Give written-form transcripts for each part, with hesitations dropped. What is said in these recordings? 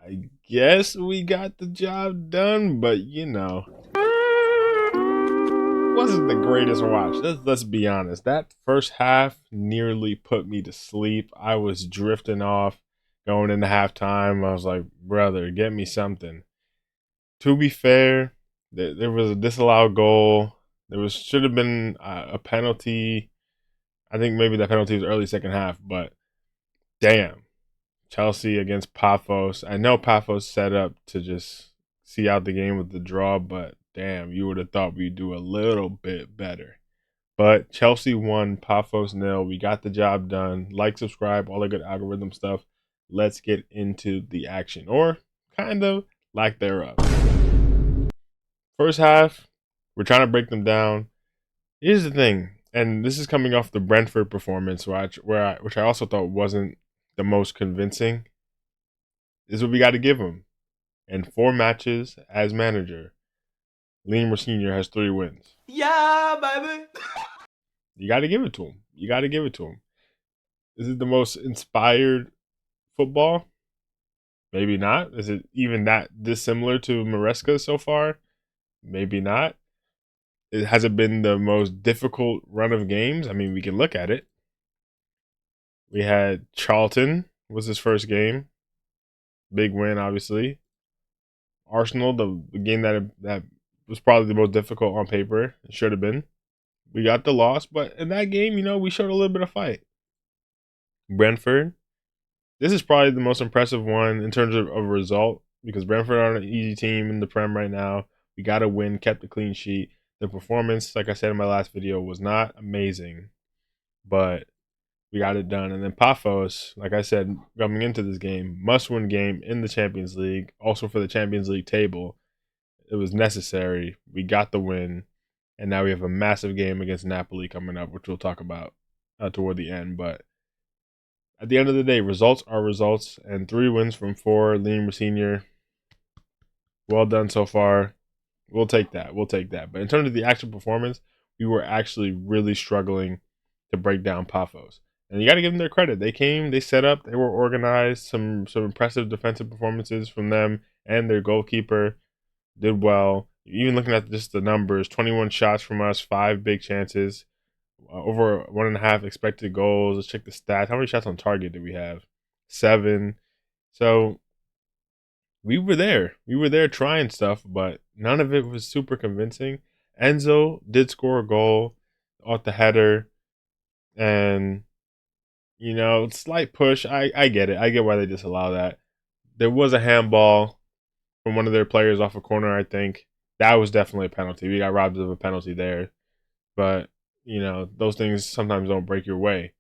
I guess we got the job done, but wasn't the greatest watch. Let's be honest. That first half nearly put me to sleep. I was drifting off going into halftime. I was like, brother, get me something. To be fair, there was a disallowed goal. There was should have been a penalty. I think maybe that penalty was early second half, but damn. Chelsea against Pafos. I know Pafos set up to just see out the game with the draw, but damn, you would have thought we'd do a little bit better. But Chelsea won, Pafos nil. We got the job done. Like, subscribe, all the good algorithm stuff. Let's get into the action, or kind of lack thereof. First half, we're trying to break them down. Here's the thing, and this is coming off the Brentford performance, which I also thought wasn't the most convincing. This is what we got to give him. In 4 matches as manager, Rosenior has 3 wins. Yeah, baby. You got to give it to him. You got to give it to him. Is it the most inspired football? Maybe not. Is it even that dissimilar to Maresca so far? Maybe not. Has it been the most difficult run of games? I mean, we can look at it. We had Charlton was his first game. Big win, obviously. Arsenal, the game that was probably the most difficult on paper. It should have been. We got the loss, but in that game, we showed a little bit of fight. Brentford, this is probably the most impressive one in terms of a result because Brentford are an easy team in the Prem right now. We got to win, kept a clean sheet. The performance, like I said in my last video, was not amazing, but we got it done. And then Pafos, like I said, coming into this game, must-win game in the Champions League, also for the Champions League table. It was necessary. We got the win. And now we have a massive game against Napoli coming up, which we'll talk about toward the end. But at the end of the day, results are results. And 3 wins from 4. Liam Senior, well done so far. We'll take that. We'll take that. But in terms of the actual performance, we were actually really struggling to break down Pafos. And you got to give them their credit. They came, they set up, they were organized. Some impressive defensive performances from them and their goalkeeper did well. Even looking at just the numbers, 21 shots from us, 5 big chances, over 1.5 expected goals. Let's check the stats. How many shots on target did we have? 7. So we were there. We were there trying stuff, but none of it was super convincing. Enzo did score a goal off the header, and slight push. I get it. I get why they disallow that. There was a handball from one of their players off a corner, I think. That was definitely a penalty. We got robbed of a penalty there. But, those things sometimes don't break your way.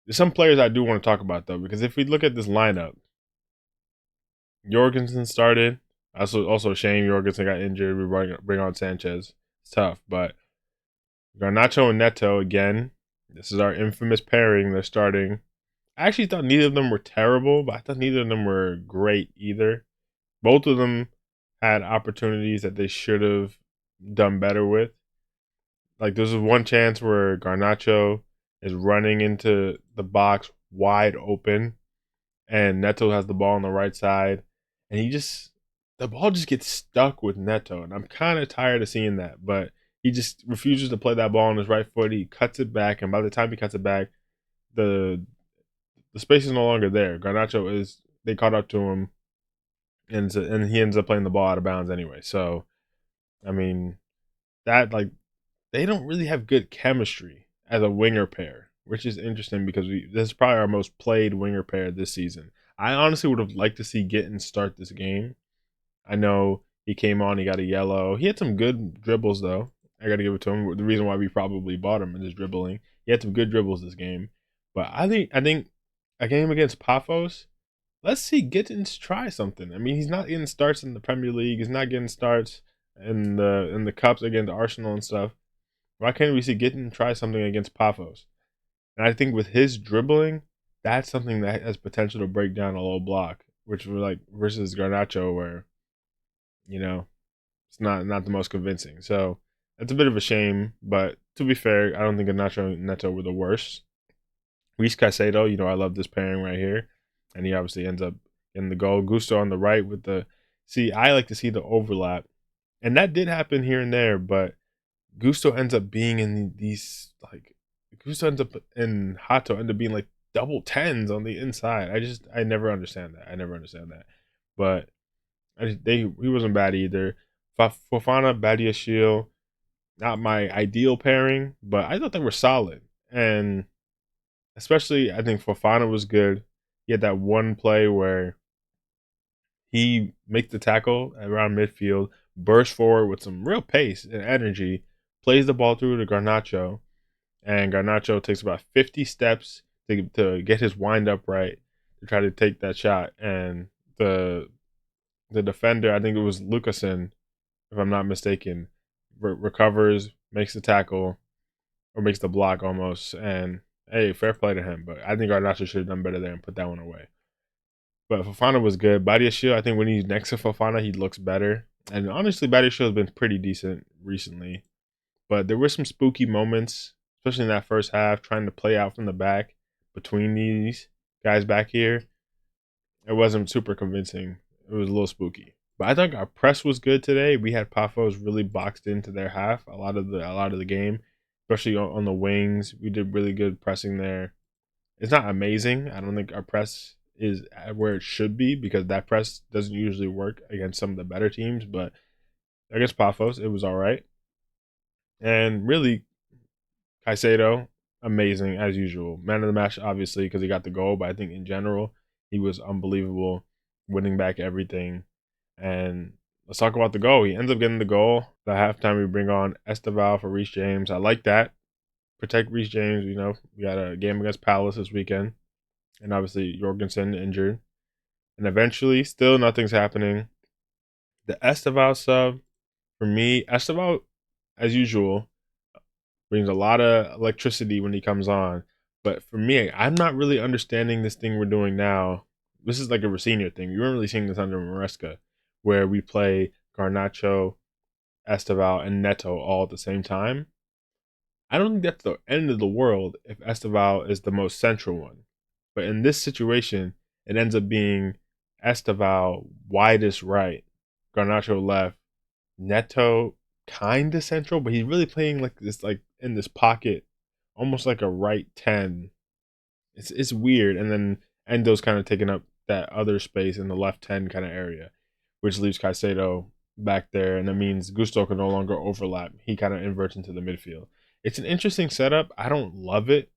There's some players I do want to talk about, though, because if we look at this lineup, Jorgensen started. Also, shame Jorgensen got injured. We bring on Sanchez. It's tough, but Garnacho and Neto, again, this is our infamous pairing. They're starting. I actually thought neither of them were terrible, but I thought neither of them were great either. Both of them had opportunities that they should have done better with. Like, there's one chance where Garnacho is running into the box wide open, and Neto has the ball on the right side, and the ball just gets stuck with Neto, and I'm kind of tired of seeing that, but he just refuses to play that ball on his right foot. He cuts it back, and by the time he cuts it back, the space is no longer there. They caught up to him, and he ends up playing the ball out of bounds anyway. So, I mean, they don't really have good chemistry as a winger pair, which is interesting because this is probably our most played winger pair this season. I honestly would have liked to see Gitten start this game. I know he came on, he got a yellow. He had some good dribbles though. I got to give it to him. The reason why we probably bought him in his dribbling, he had some good dribbles this game. But I think a game against Pafos, let's see Gittins try something. I mean, he's not getting starts in the Premier League. He's not getting starts in the cups against Arsenal and stuff. Why can't we see Gittins try something against Pafos? And I think with his dribbling, that's something that has potential to break down a low block, which were like versus Garnacho, where it's not the most convincing. So that's a bit of a shame. But to be fair, I don't think Garnacho and Neto were the worst. Reece Caicedo, I love this pairing right here, and he obviously ends up getting the goal. Gusto on the right with the see. I like to see the overlap, and that did happen here and there, but Gusto ends up being in these like Gusto ends up in Hato end up being like double tens on the inside. I never understand that. I never understand that. But he wasn't bad either. Fofana, Badiashile, not my ideal pairing, but I thought they were solid. And especially I think Fofana was good. He had that one play where he makes the tackle around midfield, bursts forward with some real pace and energy, plays the ball through to Garnacho, and Garnacho takes about 50 steps to get his wind up right to try to take that shot. And the defender, I think it was Lucasen, if I'm not mistaken, recovers, makes the tackle, or makes the block almost. And hey, fair play to him. But I think Garnacho should have done better there and put that one away. But Fofana was good. Badiashile, I think when he's next to Fofana, he looks better. And honestly, Badiashile has been pretty decent recently. But there were some spooky moments, especially in that first half, trying to play out from the back between these guys back here. It wasn't super convincing. It was a little spooky. But I think our press was good today. We had Pafos really boxed into their half a lot of the game, especially on the wings. We did really good pressing there. It's not amazing. I don't think our press is at where it should be because that press doesn't usually work against some of the better teams. But against Pafos, it was all right. And really, Caicedo, amazing as usual. Man of the match, obviously, because he got the goal. But I think in general, he was unbelievable, winning back everything. And let's talk about the goal. He ends up getting the goal. The halftime, we bring on Esteval for Reece James. I like that. Protect Reece James. You know, we got a game against Palace this weekend. And obviously, Jorgensen injured. And eventually, still nothing's happening. The Esteval sub, for me, Esteval, as usual, brings a lot of electricity when he comes on. But for me, I'm not really understanding this thing we're doing now. This is like a Rosenior thing. We weren't really seeing this under Maresca, where we play Garnacho, Esteval, and Neto all at the same time. I don't think that's the end of the world if Esteval is the most central one. But in this situation, it ends up being Esteval widest right, Garnacho left, Neto kind of central, but he's really playing like this, like in this pocket, almost like a right 10. It's weird, and then Endo's kind of taking up that other space in the left 10 kind of area, which leaves Caicedo back there, and that means Gusto can no longer overlap. He kind of inverts into the midfield. It's an interesting setup. I don't love it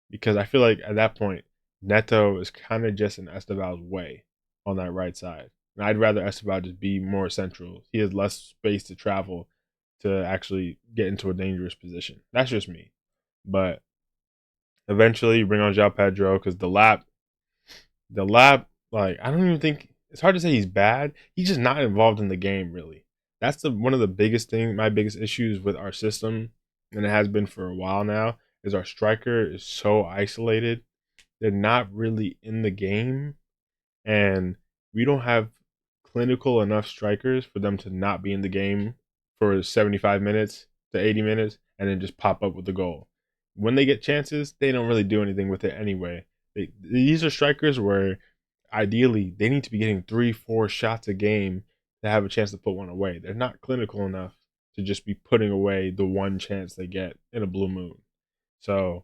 because I feel like at that point, Neto is kind of just in Esteval's way on that right side. And I'd rather Esteval just be more central. He has less space to travel to actually get into a dangerous position. That's just me. But eventually, you bring on Joao Pedro because the lap, like I don't even think it's hard to say he's bad. He's just not involved in the game really. That's one of the biggest thing. My biggest issues with our system, and it has been for a while now, is our striker is so isolated. They're not really in the game, and we don't have clinical enough strikers for them to not be in the game for 75 minutes to 80 minutes and then just pop up with the goal. When they get chances, they don't really do anything with it anyway. These are strikers where ideally they need to be getting 3-4 shots a game to have a chance to put one away. They're not clinical enough to just be putting away the one chance they get in a blue moon. So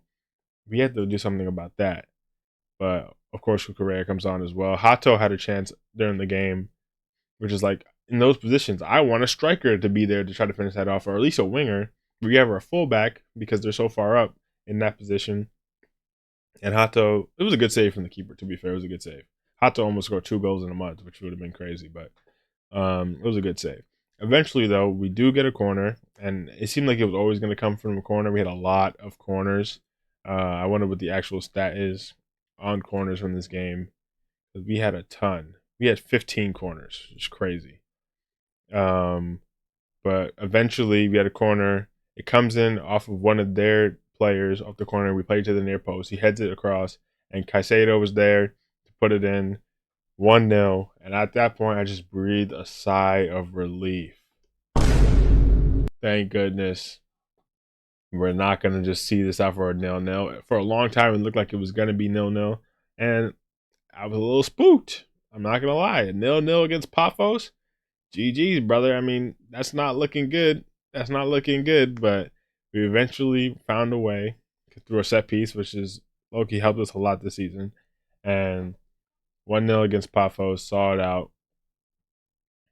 we have to do something about that. But of course, cucurella comes on as well. Hato had a chance during the game, which is like in those positions, I want a striker to be there to try to finish that off, or at least a winger. We have our fullback because they're so far up in that position. And Hato, it was a good save from the keeper, to be fair. It was a good save. Hato almost scored 2 goals in a month, which would have been crazy, but it was a good save. Eventually, though, we do get a corner, and it seemed like it was always going to come from a corner. We had a lot of corners. I wonder what the actual stat is on corners from this game. We had a ton. We had 15 corners, which is crazy. But eventually we had a corner. It comes in off of one of their players off the corner. We play to the near post. He heads it across, and Caicedo was there to put it in 1-0. And at that point, I just breathed a sigh of relief. Thank goodness we're not going to just see this out for a 0-0. For a long time, it looked like it was going to be 0-0. And I was a little spooked. I'm not gonna lie. 0-0 against Pafos. GG's, brother. I mean, that's not looking good. That's not looking good, but we eventually found a way through a set piece, which is low-key helped us a lot this season. And 1-0 against Pafos, saw it out.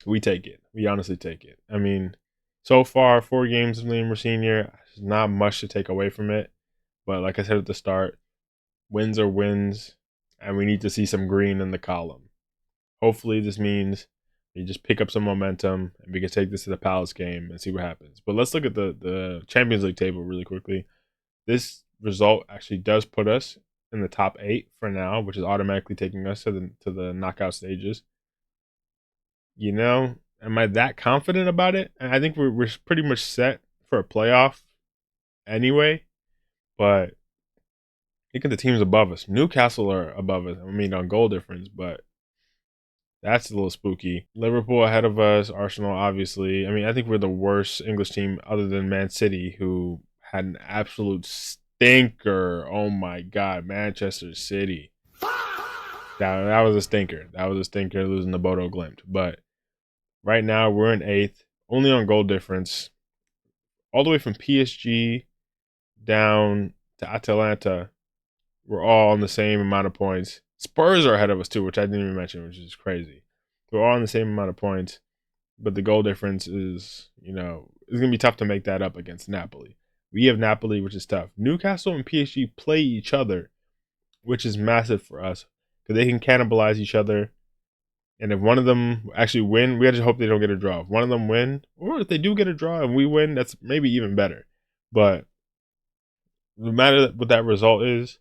We take it. We honestly take it. I mean, so far, 4 games of Rosenior, there's not much to take away from it. But like I said at the start, wins are wins, and we need to see some green in the column. Hopefully, this means we just pick up some momentum and we can take this to the Palace game and see what happens. But let's look at the Champions League table really quickly. This result actually does put us in the top 8 for now, which is automatically taking us to the knockout stages. You know, am I that confident about it? And I think we're pretty much set for a playoff anyway. But look at the teams above us. Newcastle are above us. I mean, on goal difference, but that's a little spooky. Liverpool ahead of us. Arsenal, obviously. I mean, I think we're the worst English team other than Man City, who had an absolute stinker. Oh my God, Manchester City. That was a stinker. That was a stinker losing to Bodo Glimt. But right now, we're in 8th, only on goal difference. All the way from PSG down to Atalanta, we're all on the same amount of points. Spurs are ahead of us too, which I didn't even mention, which is crazy. We're all on the same amount of points, but the goal difference is, it's going to be tough to make that up against Napoli. We have Napoli, which is tough. Newcastle and PSG play each other, which is massive for us because they can cannibalize each other. And if one of them actually win, we have to hope they don't get a draw. If one of them win, or if they do get a draw and we win, that's maybe even better. But no matter what that result is,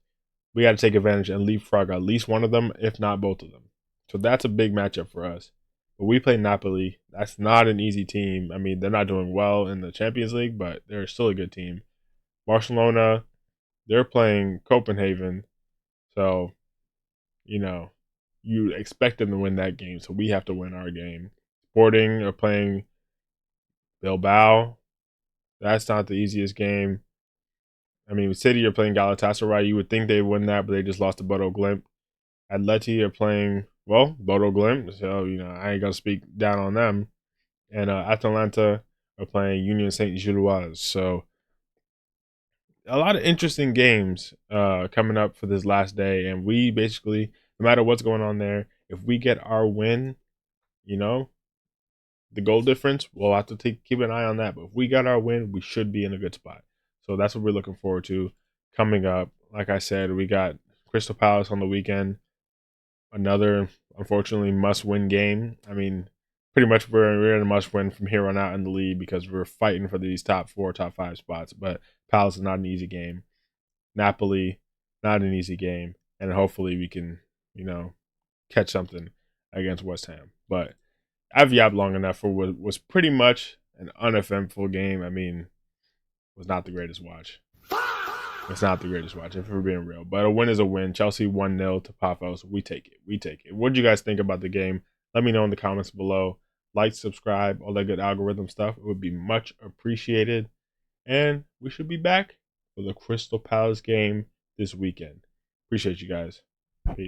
we got to take advantage and leapfrog at least one of them, if not both of them. So that's a big matchup for us. But we play Napoli. That's not an easy team. I mean, they're not doing well in the Champions League, but they're still a good team. Barcelona, they're playing Copenhagen. So, you expect them to win that game. So we have to win our game. Sporting are playing Bilbao. That's not the easiest game. I mean, City are playing Galatasaray. You would think they would win that, but they just lost to Bodo Glimt. Atleti are playing, Bodo Glimt. So, I ain't going to speak down on them. And Atalanta are playing Union Saint-Gilloise. So, a lot of interesting games coming up for this last day. And we basically, no matter what's going on there, if we get our win, the goal difference, we'll have to keep an eye on that. But if we got our win, we should be in a good spot. So that's what we're looking forward to coming up. Like I said, we got Crystal Palace on the weekend. Another, unfortunately, must-win game. I mean, pretty much we're in a must-win from here on out in the league because we're fighting for these top 4, top 5 spots. But Palace is not an easy game. Napoli, not an easy game. And hopefully we can, catch something against West Ham. But I've yapped long enough for what was pretty much an uneventful game. I mean, was not the greatest watch. It's not the greatest watch, if we're being real. But a win is a win. Chelsea 1-0 to Pafos. We take it. We take it. What did you guys think about the game? Let me know in the comments below. Like, subscribe, all that good algorithm stuff. It would be much appreciated. And we should be back for the Crystal Palace game this weekend. Appreciate you guys. Peace.